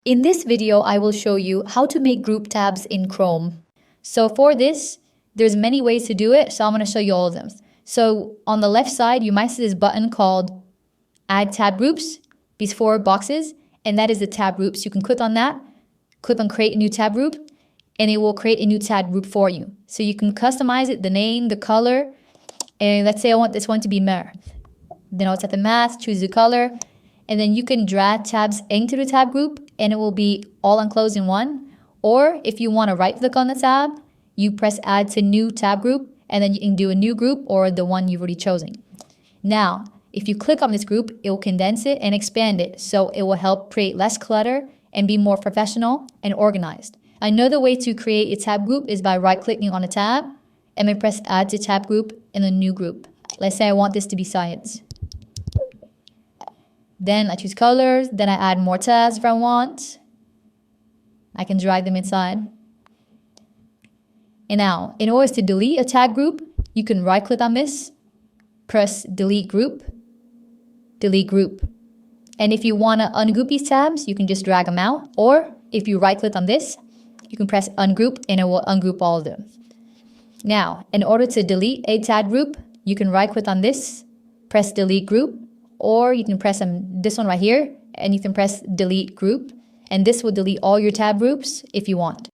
In this video, I will show you how to make group tabs in Chrome. So for this, there's many ways to do it, so I'm going to show you all of them. So on the left side, you might see this button called Add Tab Groups, these 4 boxes, and that is the tab groups. You can click on that, click on Create a New Tab Group, and it will create a new tab group for you. So you can customize it, the name, the color, and let's say I want this one to be math. Then I'll set the math, choose the color, and then you can drag tabs into the tab group and it will be all enclosed in one. Or if you want to right click on the tab, you press add to new tab group and then you can do a new group or the one you've already chosen. Now, if you click on this group, it will condense it and expand it, so it will help create less clutter and be more professional and organized. Another way to create a tab group is by right-clicking on a tab and then press add to tab group in a new group. Let's say I want this to be science. Then I choose colors, then I add more tabs if I want. I can drag them inside. And now, in order to delete a tab group, you can right click on this, press delete group. And if you want to ungroup these tabs, you can just drag them out. Or if you right click on this, you can press ungroup and it will ungroup all of them. Now, in order to delete a tab group, you can right click on this, press delete group, or you can press this one right here and you can press delete group, and this will delete all your tab groups if you want.